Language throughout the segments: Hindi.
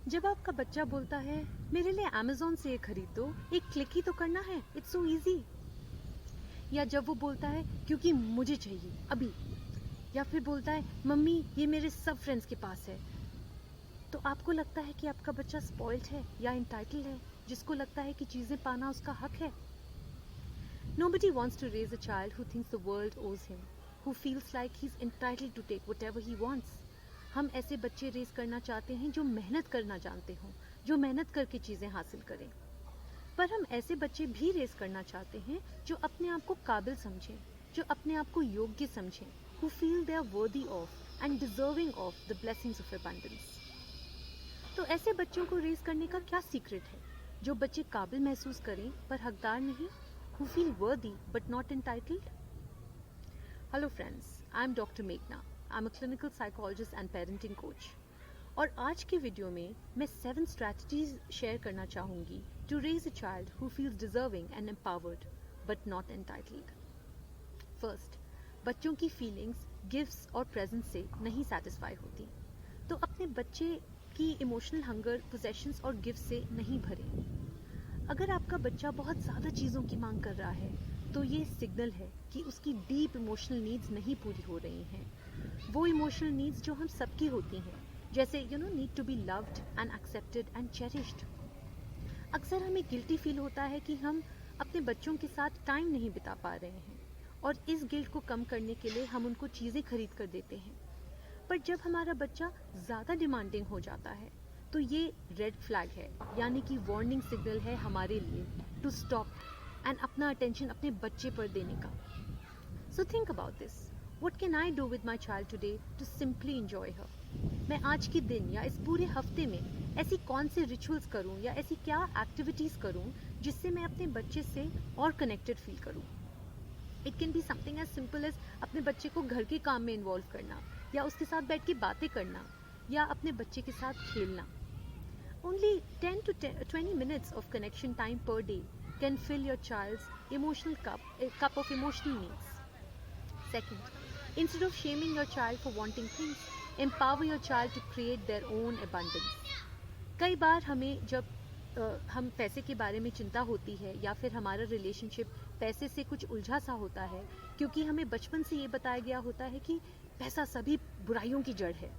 जब आपका बच्चा बोलता है मेरे लिए अमेज़न से ये खरीद दो, एक क्लिक ही तो करना है, इट्स सो इजी। या जब वो बोलता है क्योंकि मुझे चाहिए अभी। या फिर बोलता है मम्मी ये मेरे सब फ्रेंड्स के पास है। तो आपको लगता है कि आपका बच्चा स्पॉइल्ड है या इंटाइटल्ड है, जिसको लगता है कि चीज़ें पाना उसका हक है। Nobody wants to raise a child who thinks the world owes him, who feels like he's entitled to take whatever he wants. हम ऐसे बच्चे रेज करना चाहते हैं जो मेहनत करना जानते हों, जो मेहनत करके चीज़ें हासिल करें। पर हम ऐसे बच्चे भी रेज करना चाहते हैं जो अपने आप को काबिल समझें, जो अपने आप को योग्य समझें, who feel they are worthy of and deserving of the blessings of abundance. तो ऐसे बच्चों को रेज करने का क्या सीक्रेट है, जो बच्चे काबिल महसूस करें पर हकदार नहीं, who feel worthy but not entitled? Hello friends, I am Dr. Meghna. I am a clinical psychologist and parenting coach. और आज के वीडियो में मैं 7 strategies शेयर करना चाहूँगी to raise a child who feels deserving and empowered but not entitled. First, बच्चों की फीलिंग्स गिफ्ट्स और प्रेजेंट से नहीं सेटिस्फाई होती, तो अपने बच्चे की इमोशनल हंगर पोजेशंस और गिफ्ट से नहीं भरें। अगर आपका बच्चा बहुत ज़्यादा चीज़ों की मांग कर रहा है तो ये सिग्नल है कि उसकी डीप इमोशनल नीड्स नहीं पूरी हो रही हैं। वो इमोशनल नीड्स जो हम सबकी होती हैं, जैसे need to be loved and accepted and cherished. अक्सर हमें गिल्टी फील होता है कि हम अपने बच्चों के साथ टाइम नहीं बिता पा रहे हैं, और इस गिल्ट को कम करने के लिए हम उनको चीज़ें खरीद कर देते हैं। पर जब हमारा बच्चा ज़्यादा डिमांडिंग हो जाता है तो ये रेड फ्लैग है, यानी कि वार्निंग सिग्नल है हमारे लिए टू स्टॉप एंड अपना अटेंशन अपने बच्चे पर देने का। So think about this, what can I do with my child today to simply enjoy her. मैं आज के दिन या इस पूरे हफ्ते में ऐसी कौन से रिचुअल्स करूं या ऐसी क्या एक्टिविटीज़ करूं जिससे मैं अपने बच्चे से और कनेक्टेड फील करूं। It can be something as simple as अपने बच्चे को घर के काम में इन्वॉल्व करना, या उसके साथ बैठ के बातें करना, या अपने बच्चे के साथ खेलना। Only 10 to 20 minutes of connection time per day can fill your child's emotional cup of emotional needs. Second, instead of shaming your child for wanting things, empower your child to create their own abundance. कई बार हमें जब हम पैसे के बारे में चिंता होती है, या फिर हमारा रिलेशनशिप पैसे से कुछ उलझा सा होता है, क्योंकि हमें बचपन से ये बताया गया होता है कि पैसा सभी बुराइयों की जड़ है।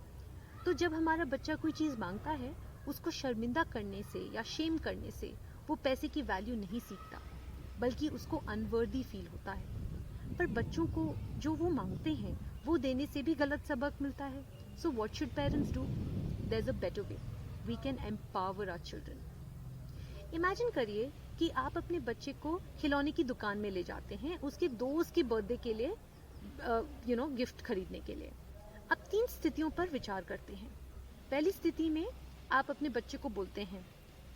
तो जब हमारा बच्चा कोई चीज़ मांगता है, उसको शर्मिंदा करने से या शेम करने से वो पैसे की वैल्यू नहीं सीखता, बल्कि उसको अनवर्दी फील होता है। पर बच्चों को जो वो मांगते हैं वो देने से भी गलत सबक मिलता है। So what should parents do? There is a better way, we can empower our children. Imagine करिए कि आप अपने बच्चे को खिलौने की दुकान में ले जाते हैं उसके दोस्त की बर्थडे के लिए, गिफ्ट खरीदने के लिए। अब 3 स्थितियों पर विचार करते हैं। पहली स्थिति में आप अपने बच्चे को बोलते हैं,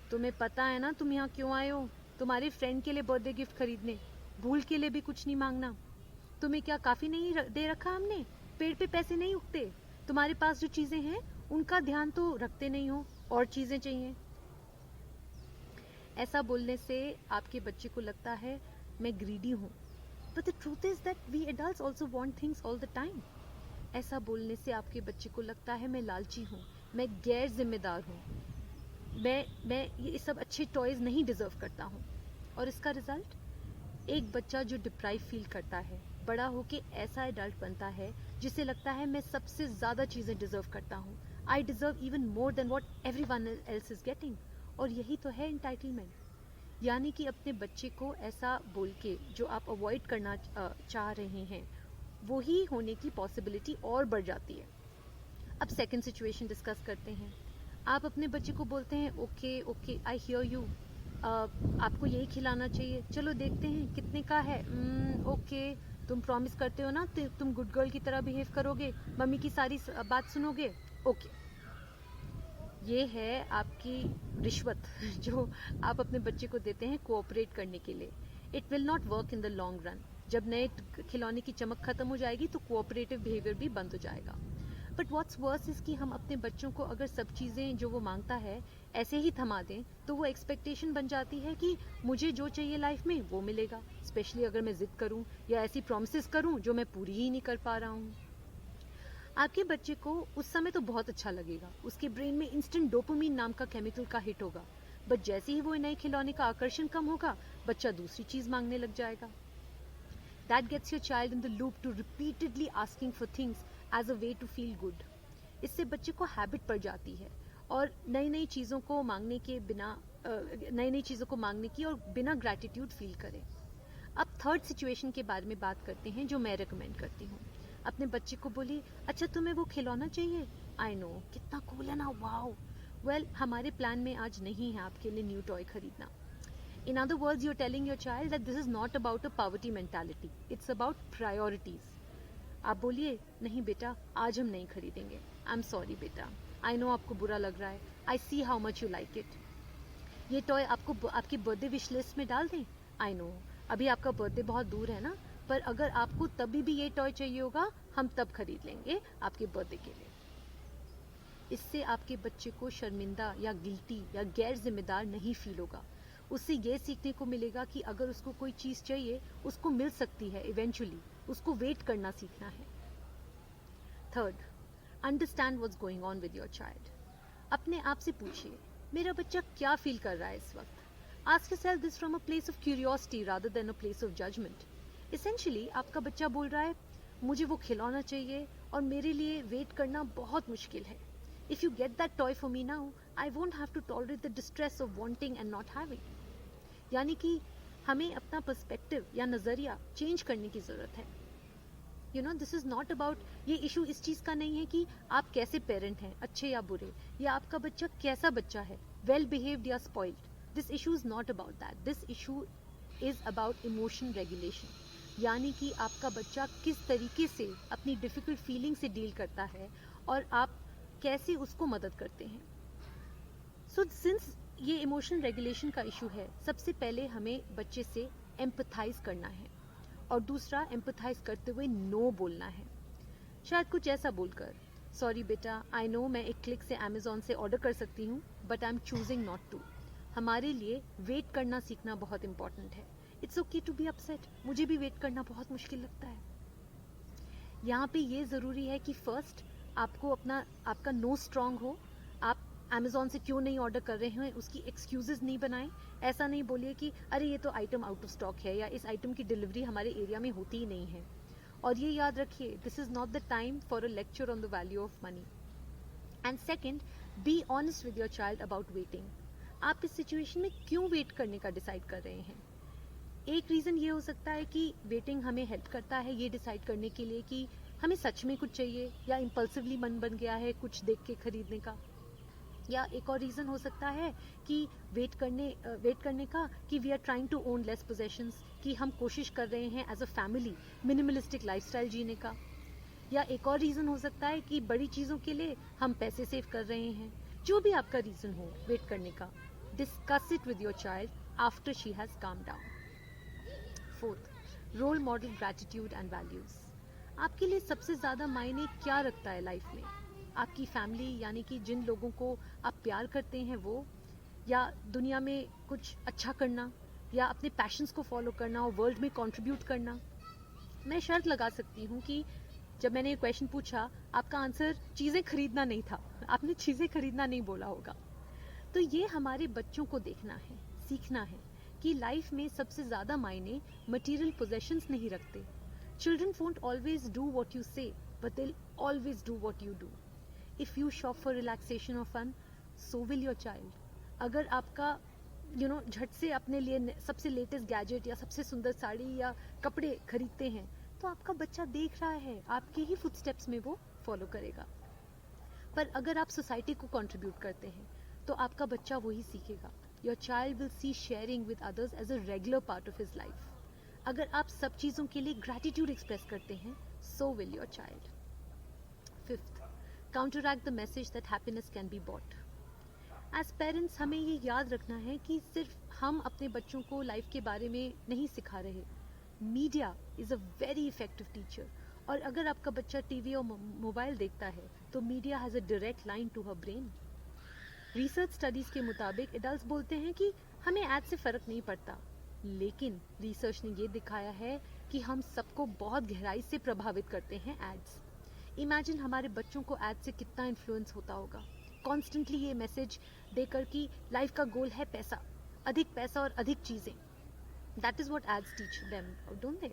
तुम्हें पता है ना तुम यहाँ क्यों आए हो? तुम्हारे फ्रेंड के लिए बर्थडे गिफ्ट खरीदने, भूल के लिए भी कुछ नहीं मांगना। तुम्हें क्या काफी नहीं दे रखा हमने? पेड़ पे पैसे नहीं उगते। तुम्हारे पास जो चीजें हैं उनका ध्यान तो रखते नहीं हो, और चीजें चाहिए। ऐसा बोलने से आपके बच्चे को लगता है मैं ग्रीडी हूँ। But the truth is that we adults also want things all the time. ऐसा बोलने से आपके बच्चे को लगता है मैं लालची हूँ, मैं गैर जिम्मेदार हूँ, मैं ये सब अच्छे टॉयज नहीं डिजर्व करता हूँ। और इसका रिजल्ट, एक बच्चा जो डिप्राइव फील करता है, बड़ा होके ऐसा एडल्ट बनता है जिसे लगता है मैं सबसे ज्यादा चीजें डिजर्व करता हूँ, I deserve even more than what everyone else is getting. और यही तो है एंटाइटलमेंट, यानी कि अपने बच्चे को ऐसा बोल के जो आप अवॉइड करना चाह रहे हैं वो ही होने की पॉसिबिलिटी और बढ़ जाती है। अब सेकंड सिचुएशन डिस्कस करते हैं। आप अपने बच्चे को बोलते हैं okay okay I hear you, आपको यही खिलाना चाहिए, चलो देखते हैं कितने का है। ओके, तुम प्रॉमिस करते हो ना तुम गुड गर्ल की तरह बिहेव करोगे, मम्मी की सारी बात सुनोगे। ओके, ये है आपकी रिश्वत जो आप अपने बच्चे को देते हैं कोऑपरेट करने के लिए। It will not work in the long run. जब नए खिलौने की चमक खत्म हो जाएगी तो कोऑपरेटिव बिहेवियर भी बंद हो जाएगा। बट व्हाट्स वर्स इज कि हम अपने बच्चों को अगर सब चीज़ें जो वो मांगता है ऐसे ही थमा दें तो वो एक्सपेक्टेशन बन जाती है कि मुझे जो चाहिए लाइफ में वो मिलेगा, स्पेशली अगर मैं जिद करूं या ऐसी प्रॉमिसेस करूं जो मैं पूरी ही नहीं कर पा रहा हूं। आपके बच्चे को उस समय तो बहुत अच्छा लगेगा, उसके ब्रेन में इंस्टेंट डोपामिन नाम का केमिकल का हिट होगा, बट जैसे ही वो नए खिलौने का आकर्षण कम होगा, बच्चा दूसरी चीज मांगने लग जाएगा. That gets your child in the loop to repeatedly asking for things as a way to feel good. इससे बच्चे को हैबिट पड़ जाती है और नई नई चीज़ों को मांगने के बिना नई नई चीज़ों को मांगने की और बिना ग्रैटिट्यूड फील करें. अब थर्ड सिचुएशन के बारे में बात करते हैं जो मैं रिकमेंड करती हूँ. अपने बच्चे को बोलिए, अच्छा तुम्हें वो खिलौना चाहिए? आई नो, कितना कूल है ना, वाओ. वेल, हमारे प्लान में आज नहीं है आपके लिए न्यू टॉय खरीदना. In other words, you're telling your child that this is not about a poverty mentality. It's about priorities. आप बोलिए, नहीं बेटा, आज हम नहीं खरीदेंगे. I'm sorry बेटा. I know आपको बुरा लग रहा है. I see how much you like it. ये टॉय आपको आपकी बर्थडे विश लिस्ट में डाल दें? I know. अभी आपका बर्थडे बहुत दूर है ना, पर अगर आपको तभी भी ये टॉय चाहिए होगा, हम तब खरीद लेंगे आपके बर्थडे के लिए. इससे आपके बच्चे को शर्मिंदा या गिल्टी या गैर जिम्मेदार नहीं फील होगा. उससे ये सीखने को मिलेगा कि अगर उसको कोई चीज़ चाहिए, उसको मिल सकती है इवेंचुअली. उसको वेट करना सीखना है. Third, understand what's going on with your child. अपने आप से पूछिए, मेरा बच्चा क्या फील कर रहा है इस वक्त. Ask yourself this from a place of curiosity rather than a place of judgment. Essentially आपका बच्चा बोल रहा है, मुझे वो खिलौना चाहिए और मेरे लिए वेट करना बहुत मुश्किल है. If you get that toy for me now, I won't have to tolerate the distress of wanting and not having. यानी कि हमें अपना पर्सपेक्टिव या नज़रिया चेंज करने की ज़रूरत है. दिस इज़ नॉट अबाउट, ये इशू इस चीज़ का नहीं है कि आप कैसे पेरेंट हैं, अच्छे या बुरे, या आपका बच्चा कैसा बच्चा है, वेल बिहेव्ड या spoiled. This issue is not about that. This issue is about emotion regulation. यानी कि आपका बच्चा किस तरीके से अपनी डिफ़िकल्ट फीलिंग से डील करता है और आप कैसे उसको मदद करते हैं. सो सिंस ये इमोशनल रेगुलेशन का इशू है, सबसे पहले हमें बच्चे से एम्पथाइज करना है और दूसरा एम्पथाइज करते हुए नो बोलना है. शायद कुछ ऐसा बोलकर, सॉरी बेटा, आई नो मैं एक क्लिक से अमेजोन से ऑर्डर कर सकती हूँ, but I am choosing not to. हमारे लिए वेट करना सीखना बहुत इंपॉर्टेंट है. It's okay to be upset. मुझे भी वेट करना बहुत मुश्किल लगता है. यहाँ पे ये ज़रूरी है कि फर्स्ट आपको आपका नो स्ट्रांग हो. आप अमेजोन से क्यों नहीं ऑर्डर कर रहे हैं उसकी एक्सक्यूजेस नहीं बनाएं. ऐसा नहीं बोलिए कि अरे ये तो आइटम आउट ऑफ स्टॉक है या इस आइटम की डिलीवरी हमारे एरिया में होती ही नहीं है. और ये याद रखिए, this is not the time for a lecture on the value of money. And second, be honest with your child about waiting. आप इस सिचुएशन में क्यों वेट करने का डिसाइड कर रहे हैं. एक रीज़न ये हो सकता है कि वेटिंग हमें हेल्प करता है ये डिसाइड करने के लिए कि हमें सच में कुछ चाहिए या इम्पल्सिवली मन बन गया है कुछ देख के खरीदने का. या एक और रीज़न हो सकता है कि वेट करने का कि we are trying to own less possessions, कि हम कोशिश कर रहे हैं as a family minimalistic lifestyle जीने का. या एक और रीज़न हो सकता है कि बड़ी चीज़ों के लिए हम पैसे सेव कर रहे हैं. जो भी आपका रीज़न हो वेट करने का, discuss it with your child after she has calm down. Fourth, role model gratitude and values. आपके लिए सबसे ज़्यादा मायने क्या रखता है लाइफ में. आपकी फैमिली यानी कि जिन लोगों को आप प्यार करते हैं वो, या दुनिया में कुछ अच्छा करना, या अपने पैशंस को फॉलो करना और वर्ल्ड में कंट्रीब्यूट करना. मैं शर्त लगा सकती हूँ कि जब मैंने ये क्वेश्चन पूछा आपका आंसर चीज़ें खरीदना नहीं था. आपने चीज़ें खरीदना नहीं बोला होगा. तो ये हमारे बच्चों को देखना है, सीखना है कि लाइफ में सबसे ज़्यादा मायने मटेरियल पोजेशंस नहीं रखते. Children won't always do what you say, but they'll always do what you do. If you shop for relaxation or fun, so will your child. अगर आपका झट से अपने लिए सबसे लेटेस्ट गैजेट या सबसे सुंदर साड़ी या कपड़े खरीदते हैं, तो आपका बच्चा देख रहा है, आपके ही फुटस्टेप्स में वो फॉलो करेगा. पर अगर आप सोसाइटी को कंट्रीब्यूट करते हैं, तो आपका बच्चा वही सीखेगा. Your child will see sharing with others as a regular part of his life. अगर आप सब चीज़ों के लिए ग्रैटिट्यूड एक्सप्रेस करते हैं, so will your child. Fifth, counteract the message that happiness can be bought. As parents हमें ये याद रखना है कि सिर्फ हम अपने बच्चों को लाइफ के बारे में नहीं सिखा रहे. Media is a very effective teacher. और अगर आपका बच्चा टीवी और मोबाइल देखता है, तो media has a direct line to her brain. Research studies के मुताबिक एडल्ट्स बोलते हैं कि हमें ऐड से फ़र्क नहीं पड़ता, लेकिन रिसर्च ने ये दिखाया है कि हम सबको बहुत गहराई से प्रभावित करते हैं एड्स. इमेजिन हमारे बच्चों को एड से कितना इन्फ्लुएंस होता होगा, कॉन्स्टेंटली ये मैसेज देकर कि लाइफ का गोल है पैसा, अधिक पैसा और अधिक चीज़ें। That is what ads teach them, don't they?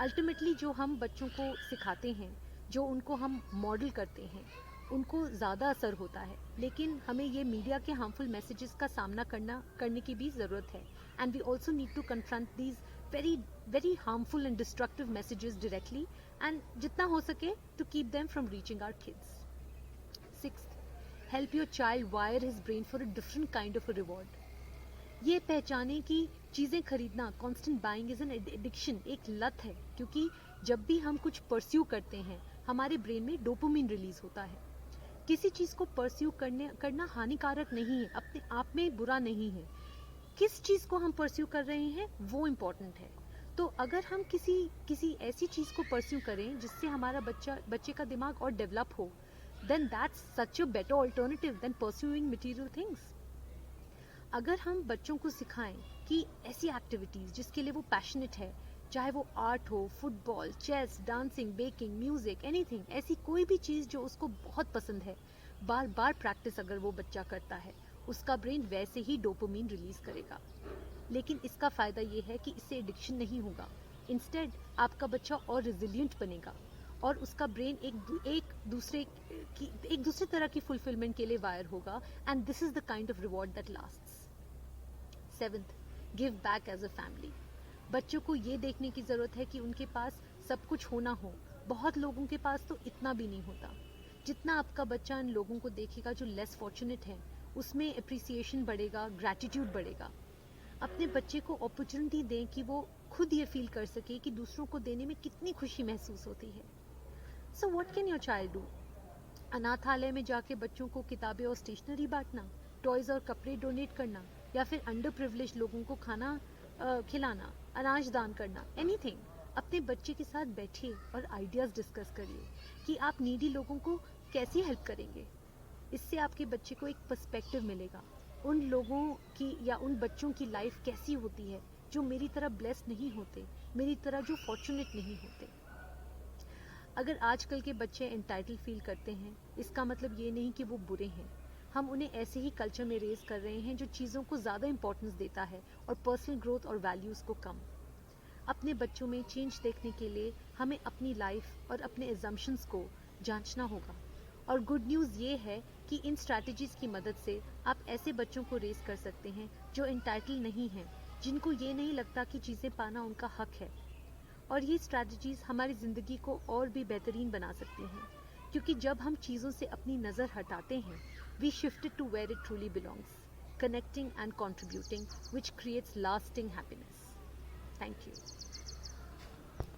Ultimately जो हम बच्चों को सिखाते हैं, जो उनको हम मॉडल करते हैं, उनको ज़्यादा असर होता है। लेकिन हमें ये मीडिया के हार्मफुल मैसेजेस का सामना करने की भी ज़रूरत है। And we also need to confront these very very harmful and destructive messages directly, and जितना हो सके to keep them from reaching our kids. Sixth, help your child wire his brain for a different kind of a reward. ये पहचाने कि चीज़ें खरीदना, constant buying is an addiction, एक लत है। क्योंकि जब भी हम कुछ परस्यू करते हैं, हमारे ब्रेन में डोपामिन रिलीज होता है। किसी चीज़ को परस्यू करना हानिकारक नहीं है, अपने आप में बुरा नहीं है। किस चीज़ को हम परस्यू कर रहे हैं वो इम्पोर्टेंट है। तो अगर हम किसी ऐसी चीज़ को परस्यू करें जिससे हमारा बच्चे का दिमाग और डेवलप हो, then that's such a better alternative than pursuing material things. अगर हम बच्चों को सिखाएं कि ऐसी एक्टिविटीज़ जिसके लिए वो पैशनेट है, चाहे वो आर्ट हो, football, chess, dancing, baking, music, anything, ऐसी कोई भी चीज़ जो उसको बहुत पसंद है, बार बार प्रैक्टिस अगर वो बच्चा करता है, उसका ब्रेन वैसे ही डोपामिन रिलीज करेगा। लेकिन इसका फ़ायदा ये है कि इससे एडिक्शन नहीं होगा। इंस्टेड आपका बच्चा और रिजिलियंट बनेगा और उसका ब्रेन एक दूसरे तरह की फुलफिलमेंट के लिए वायर होगा, and this is the kind of reward that lasts. Seventh, give back as a family. बच्चों को ये देखने की ज़रूरत है कि उनके पास सब कुछ होना हो। बहुत लोगों के पास तो इतना भी नहीं होता। जितना आपका बच्चा इन लोगों को देखेगा जो लेस फॉर्चुनेट हैं, उसमें अप्रिसिएशन बढ़ेगा, ग्रैटिट्यूड बढ़ेगा। अपने बच्चे को अपॉर्चुनिटी दें कि वो खुद ये फील कर सके कि दूसरों को देने में कितनी खुशी महसूस होती है। So what can your child do? अनाथालय में जाके बच्चों को किताबें और स्टेशनरी बांटना, टॉयज और कपड़े डोनेट करना, या फिर अंडर प्रिविलेज लोगों को खाना खिलाना, अनाज दान करना, एनीथिंग। अपने बच्चे के साथ बैठिए और आइडियाज डिस्कस करिए कि आप नीडी लोगों को कैसे हेल्प करेंगे। इससे आपके बच्चे को एक पर्सपेक्टिव मिलेगा उन लोगों की या उन बच्चों की लाइफ कैसी होती है जो मेरी तरह ब्लेस्ड नहीं होते, मेरी तरह जो फॉर्चुनेट नहीं होते। अगर आजकल के बच्चे एंटाइटल फील करते हैं, इसका मतलब ये नहीं कि वो बुरे हैं। हम उन्हें ऐसे ही कल्चर में रेज कर रहे हैं जो चीज़ों को ज़्यादा इंपॉर्टेंस देता है और पर्सनल ग्रोथ और वैल्यूज़ को कम। अपने बच्चों में चेंज देखने के लिए हमें अपनी लाइफ और अपने एजम्पशंस को जांचना होगा। और गुड न्यूज़ ये है कि इन स्ट्रैटेजीज़ की मदद से आप ऐसे बच्चों को रेज कर सकते हैं जो एंटाइटल नहीं हैं, जिनको ये नहीं लगता कि चीज़ें पाना उनका हक है। और ये स्ट्रैटेजीज़ हमारी ज़िंदगी को और भी बेहतरीन बना सकती हैं, क्योंकि जब हम चीज़ों से अपनी नज़र हटाते हैं, we shifted to where it truly belongs, connecting and contributing, which creates lasting happiness. Thank you.